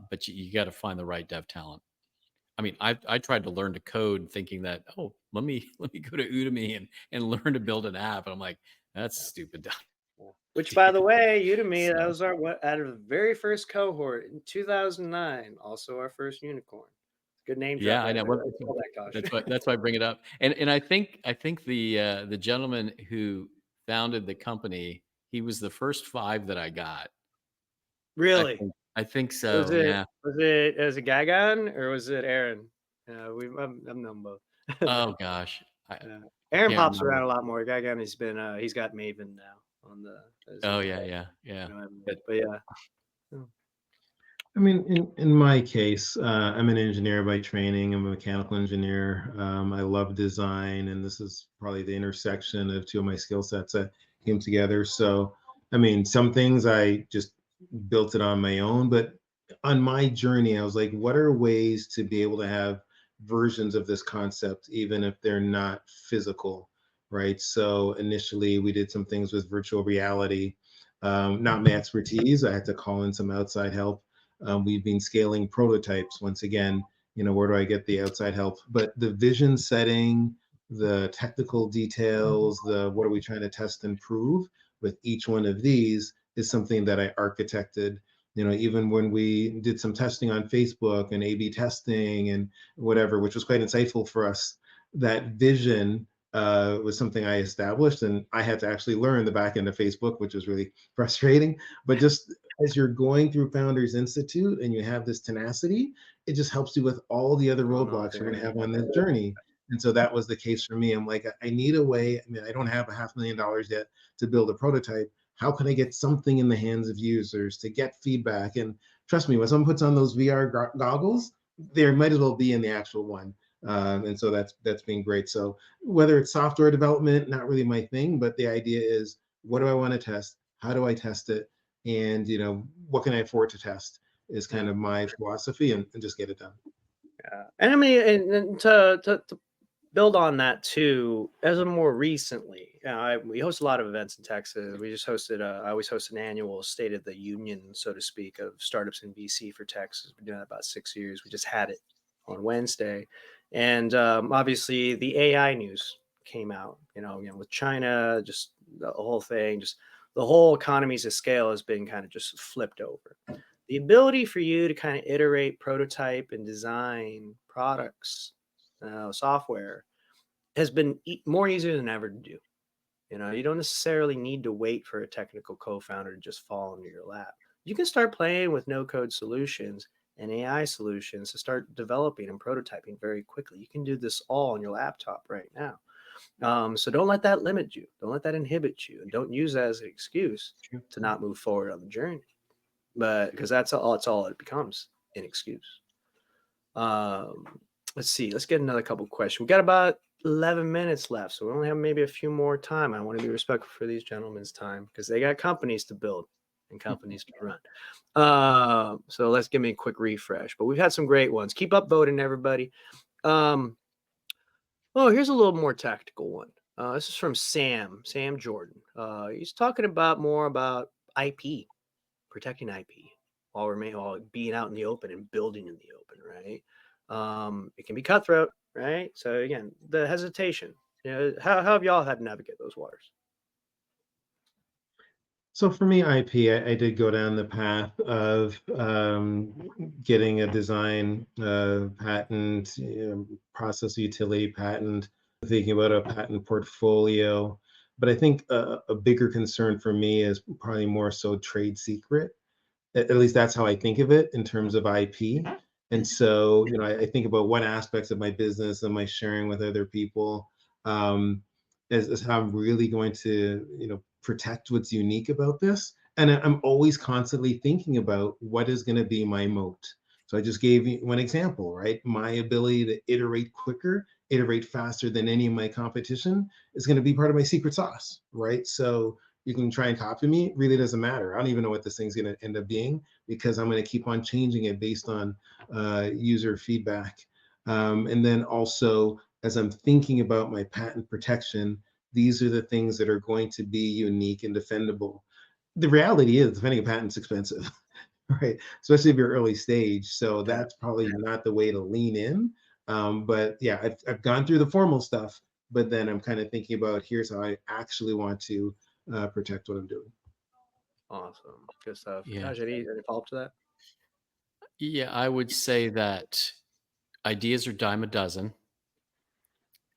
But you got to find the right dev talent. I mean, I tried to learn to code thinking that, let me go to Udemy and learn to build an app, and I'm like, that's stupid. Which, by the way, Udemy, So, those are what out of the very first cohort in 2009, also our first unicorn. Good name drop yeah, I right know. there. Well, Let's call that Tosh. that's why I bring it up. And I think the gentleman who founded the company, he was the first 5 that I got. I Really? think I think Was so. it Yeah. was it Gagan or was it Aaron? I've known both. Oh gosh, Uh, I Aaron can't pops remember. around a lot more. Gagan has been he's got Maven now on the as Oh his yeah, yeah, yeah. But but yeah. Oh, I mean, in my case, I'm an engineer by training. I'm a mechanical engineer. I love design, and this is probably the intersection of two of my skill sets that came together. So, I mean, some things I just built it on my own, but on my journey, I was like, what are ways to be able to have versions of this concept, even if they're not physical, right? So initially, we did some things with virtual reality. Not my expertise. I had to call in some outside help We've been scaling prototypes. Once again, where do I get the outside help? But the vision setting, the technical details, the what are we trying to test and prove with each one of these is something that I architected. Even when we did some testing on Facebook and A/B testing and whatever, which was quite insightful for us, that vision was something I established, and I had to actually learn the back end of Facebook, which was really frustrating. But just as you're going through Founders Institute and you have this tenacity, it just helps you with all the other Oh, no, I roadblocks think you're I going to know. have on this journey. And so that was the case for me. I'm like, I need a way. I mean, I don't have $500,000 yet to build a prototype. How can I get something in the hands of users to get feedback? And trust me, when someone puts on those VR goggles, there might as well be in the actual one. And so that's been great. So whether it's software development, not really my thing, but the idea is, what do I want to test? How do I test it? And what can I afford to test is kind Yeah. of my philosophy, and just get it done. Yeah. And I mean, and to build on that too, as of more recently, we host a lot of events in Texas. We just hosted, I always host an annual State of the Union, so to speak, of startups in VC for Texas. We've been doing that about 6 years. We just had it on Wednesday. And obviously the AI news came out, with China, just the whole thing, just the whole economies of scale has been kind of just flipped over. The ability for you to kind of iterate, prototype, and design products, software, has been more easier than ever to do. You don't necessarily need to wait for a technical co-founder to just fall into your lap. You can start playing with no-code solutions and AI solutions to start developing and prototyping very quickly. You can do this all on your laptop right now. So don't let that limit you. Don't let that inhibit you, and don't use that as an excuse to not move forward on the journey. But because that's all it becomes, an excuse. Let's see. Let's get another couple questions. We got about 11 minutes left, so we only have maybe a few more time. I want to be respectful for these gentlemen's time because they got companies to build and companies to run. So let's give me a quick refresh. But we've had some great ones. Keep up voting, everybody. Here's a little more tactical one. This is from Sam Jordan. He's talking more about IP, protecting IP while being out in the open and building in the open, right? It can be cutthroat, right? So again, the hesitation. How have y'all had to navigate those waters? So for me, IP, I did go down the path of getting a design patent, process utility patent, thinking about a patent portfolio. But I think a bigger concern for me is probably more so trade secret. At least that's how I think of it in terms of IP. And so, I think about what aspects of my business am I sharing with other people, as how I'm really going to, protect what's unique about this. And I'm always constantly thinking about what is going to be my moat. So I just gave you one example, right? My ability to iterate quicker, iterate faster than any of my competition is going to be part of my secret sauce, right? So you can try and copy me, it really doesn't matter. I don't even know what this thing's going to end up being because I'm going to keep on changing it based on user feedback. And then also, as I'm thinking about my patent protection, these are the things that are going to be unique and defendable. The reality is, defending a patent's expensive, right? Especially if you're early stage. So Yeah. that's probably not the way to lean in. But yeah, I've gone through the formal stuff, but then I'm kind of thinking about here's how I actually want to protect what I'm doing. Awesome. Good stuff. Yeah. Taj, any follow-up to that? Yeah, I would say that ideas are dime a dozen,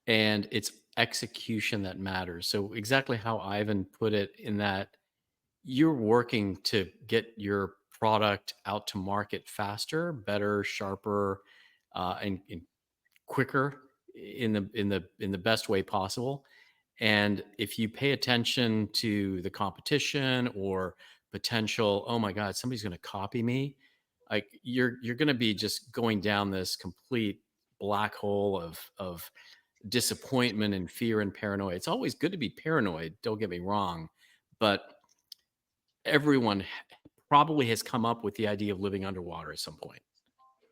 and it's execution that matters. So exactly how Ivan put it, in that you're working to get your product out to market faster, better, sharper, and quicker in the best way possible. And if you pay attention to the competition or potential, oh my God, somebody's going to copy me, like you're going to be just going down this complete black hole of disappointment and fear and paranoia. It's always good to be paranoid, don't get me wrong, but everyone probably has come up with the idea of living underwater at some point.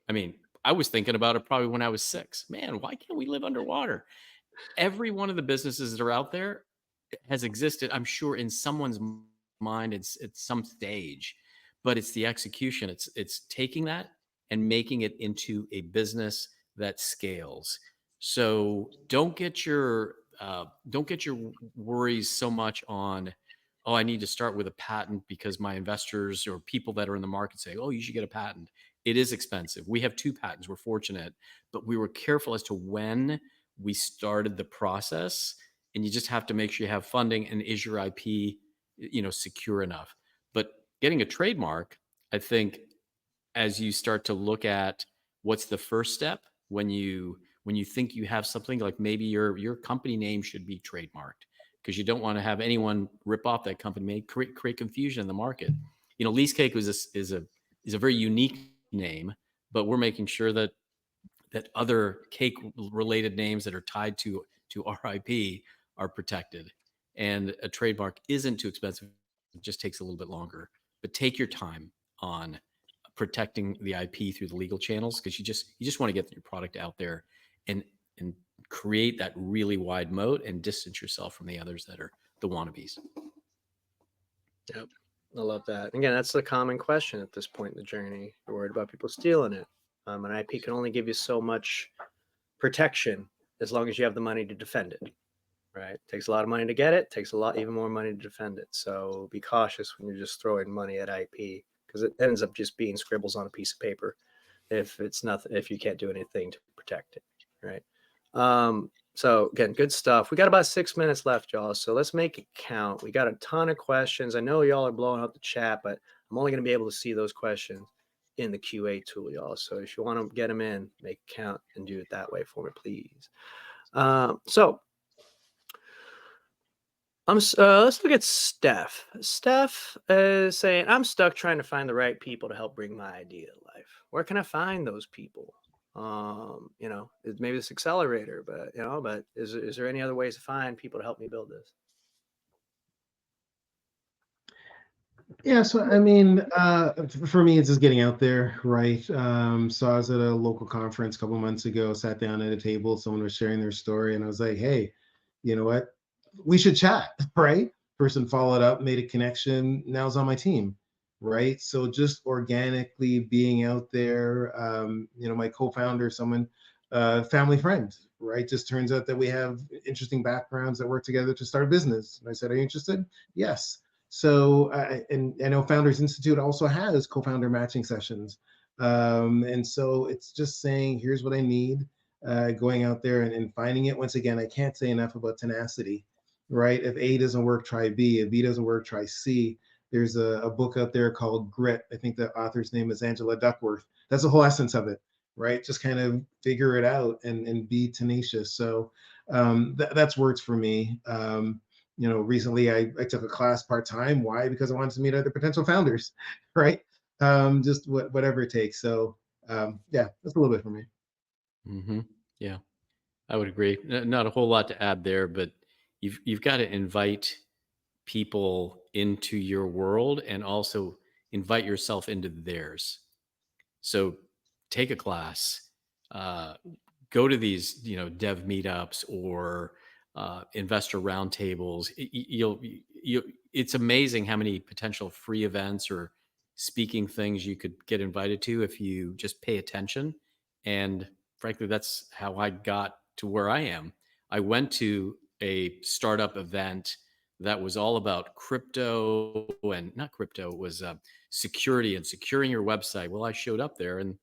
I mean, I was thinking about it probably when I was 6. Man, why can't we live underwater? Every one of the businesses that are out there has existed, I'm sure, in someone's mind at some stage. but it's the execution. It's taking that and making it into a business that scales. So don't get your worries so much on, oh, I need to start with a patent because my investors or people that are in the market say, oh, you should get a patent. It is expensive. We have 2 patents. We're fortunate, but we were careful as to when we started the process. And you just have to make sure you have funding and is your IP, secure enough. But getting a trademark, I think, as you start to look at what's the first step when you think you have something, like maybe your company name should be trademarked because you don't want to have anyone rip off that company name, create confusion in the market. Leasecake is a very unique name, but we're making sure that other cake related names that are tied to RIP are protected. And a trademark isn't too expensive. It just takes a little bit longer. But take your time on protecting the IP through the legal channels, because you just want to get your product out there and create that really wide moat and distance yourself from the others that are the wannabes. Yep. I love that. Again, that's the common question at this point in the journey. You're worried about people stealing it. An IP can only give you so much protection as long as you have the money to defend it. Right? It takes a lot of money to get it. Takes even more money to defend it. So be cautious when you're just throwing money at IP, because it ends up just being scribbles on a piece of paper if you can't do anything to protect it. Right? So again, good stuff. We got about 6 minutes left, y'all. So let's make it count. We got a ton of questions. I know y'all are blowing up the chat, but I'm only going to be able to see those questions in the QA tool, y'all. So if you want to get them in, make it count and do it that way for me, please. So let's look at Steph. Steph is saying, I'm stuck trying to find the right people to help bring my idea to life. Where can I find those people? Maybe this accelerator, but is there any other ways to find people to help me build this? Yeah, so I mean, for me, it's just getting out there, right? So I was at a local conference a couple months ago, sat down at a table, someone was sharing their story, and I was like, hey, you know what? We should chat, right? Person followed up, made a connection, now it's on my team, right? So just organically being out there, my co-founder, someone, family friend, right? Just turns out that we have interesting backgrounds that work together to start a business. And I said, are you interested? Yes. So, and I know Founders Institute also has co-founder matching sessions. And so it's just saying, here's what I need, going out there and finding it. Once again, I can't say enough about tenacity, right? If A doesn't work, try B. If B doesn't work, try C. There's a book out there called Grit. I think the author's name is Angela Duckworth. That's the whole essence of it, right? Just kind of figure it out and be tenacious. So that's words for me. Recently I took a class part-time. Why? Because I wanted to meet other potential founders, right? Just whatever it takes. So yeah, that's a little bit for me. Mm-hmm. Yeah, I would agree. Not a whole lot to add there, but you've got to invite people into your world and also invite yourself into theirs. So take a class, uh, go to these, dev meetups or investor roundtables. It's amazing how many potential free events or speaking things you could get invited to if you just pay attention. And frankly, that's how I got to where I am. I went to a startup event that was all about crypto, and not crypto, it was security and securing your website. Well, I showed up there, and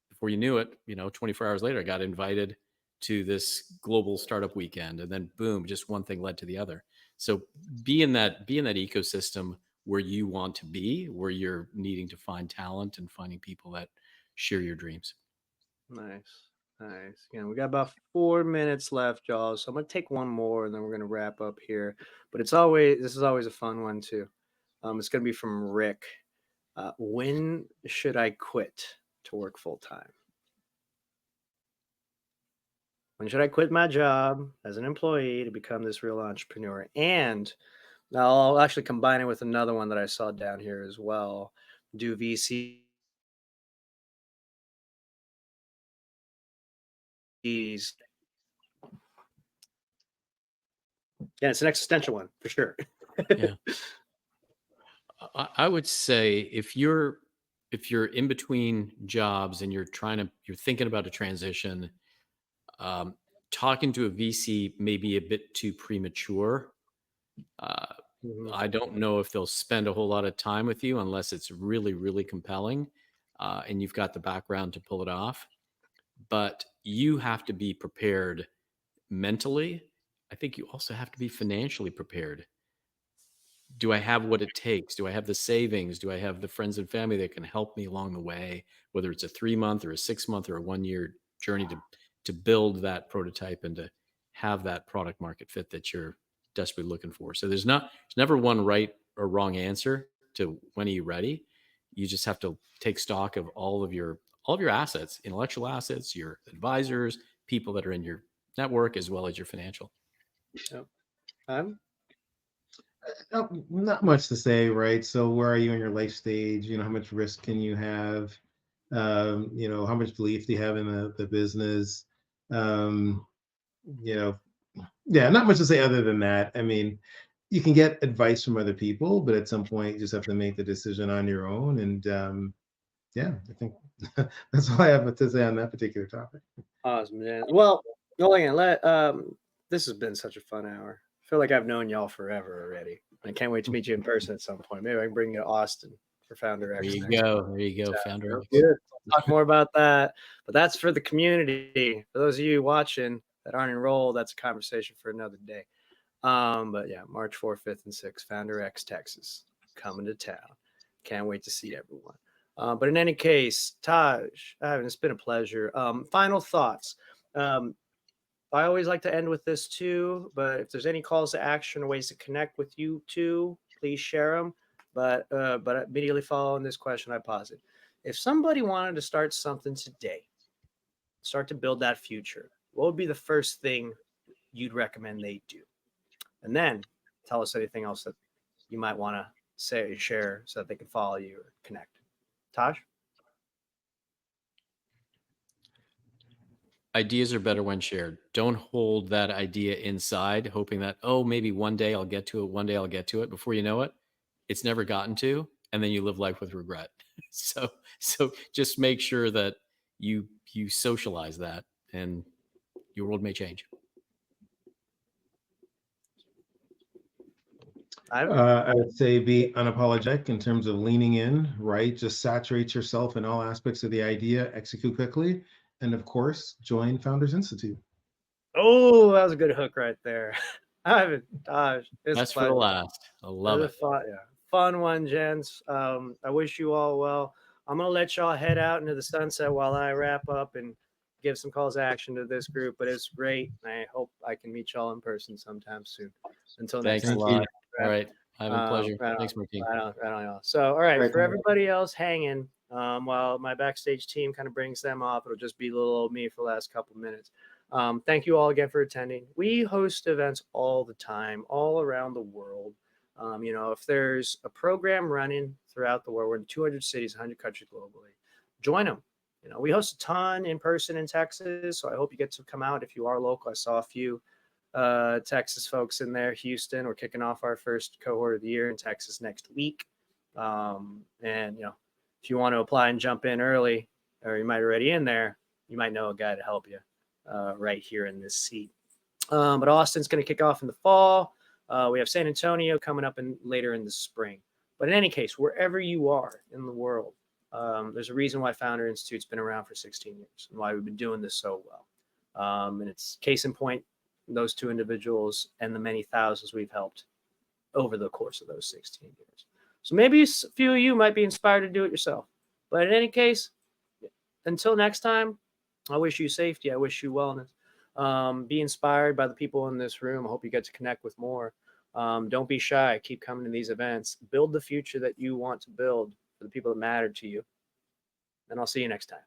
before you knew it, 24 hours later, I got invited to this global startup weekend, and then boom, just one thing led to the other. So be in that ecosystem where you want to be, where you're needing to find talent and finding people that share your dreams. Nice. Again, we got about 4 minutes left, y'all. So I'm gonna take one more and then we're gonna wrap up here. But this is always a fun one too. It's gonna be from Rick. When should I quit to work full time? When should I quit my job as an employee to become this real entrepreneur? And now I'll actually combine it with another one that I saw down here as well. Do VCs? Yeah, it's an existential one for sure. Yeah. I would say if you're in between jobs and you're thinking about a transition, um, talking to a VC may be a bit too premature. Uh, Mhm. I don't know if they'll spend a whole lot of time with you unless it's really, really compelling, and you've got the background to pull it off. But you have to be prepared mentally. I think you also have to be financially prepared. Do I have what it takes? Do I have the savings? Do I have the friends and family that can help me along the way, whether it's a 3 month or a 6 month or a 1 year journey to build that prototype and to have that product market fit that you're desperately looking for. So there's never one right or wrong answer to when are you ready. You just have to take stock of all of your assets, intellectual assets, your advisors, people that are in your network, as well as your financial. Yep. I'm Not much to say, right? So where are you in your life stage? How much risk can you have? How much belief do you have in the business? Um, you know, yeah, not much to say other than that. I mean, you can get advice from other people, but at some point you just have to make the decision on your own. And yeah, I think that's all I have to say on that particular topic. awesome, man. Well, Julian, this has been such a fun hour. I feel like I've known y'all forever already. I can't wait to meet you in person at some point. Maybe I can bring you to Austin for Founder There X you next. go. There you go. So, Founder real X. good. We'll talk more about that. But that's for the community. For those of you watching that aren't enrolled, that's a conversation for another day. But yeah, March 4th, 5th, and 6th, Founder X, Texas, coming to town. Can't wait to see everyone. But in any case, Taj, Ivan, it's been a pleasure. Final thoughts. Um, I always like to end with this too, but if there's any calls to action or ways to connect with you too, please share them. But immediately following this question, I posit: if somebody wanted to start something today, start to build that future, what would be the first thing you'd recommend they do? And then tell us anything else that you might want to say, share, so that they can follow you or connect. Taj? Ideas are better when shared. Don't hold that idea inside, hoping that, oh, maybe one day I'll get to it. One day I'll get to it. Before you know it, it's never gotten to. And then you live life with regret. So just make sure that you socialize that and your world may change. Ivan? I would say be unapologetic in terms of leaning in, right? Just saturate yourself in all aspects of the idea, execute quickly, and of course, join Founders Institute. Oh, that was a good hook right there. Ivan, Taj, it's a That's for the pleasure. last. I It love was a it. fun one, gents. I wish you all well. I'm gonna let y'all head out into the sunset while I wrap up and give some calls to action to this group. But it's great. I hope I can meet y'all in person sometime soon. Until next Thanks a time. Thank you. lot. All right. Ivan, pleasure. Right on, Thanks, Martine. right on, y'all. So, all right, Right. for everybody else hanging, while my backstage team kind of brings them off, it'll just be little old me for the last couple minutes. Thank you all again for attending. We host events all the time, all around the world. If there's a program running throughout the world, we're in 200 cities, 100 countries globally. Join them. We host a ton in person in Texas, so I hope you get to come out if you are local. I saw a few Texas folks in there. Houston, we're kicking off our first cohort of the year in Texas next week. And if you want to apply and jump in early, or you might already in there, you might know a guy to help you right here in this seat. But Austin's going to kick off in the fall. We have San Antonio coming up later in the spring. But in any case, wherever you are in the world, there's a reason why Founder Institute's been around for 16 years and why we've been doing this so well. And it's case in point, those two individuals and the many thousands we've helped over the course of those 16 years. So maybe a few of you might be inspired to do it yourself. But in any case, until next time, I wish you safety. I wish you wellness. Be inspired by the people in this room. I hope you get to connect with more. Don't be shy. Keep coming to these events. Build the future that you want to build for the people that matter to you. And I'll see you next time.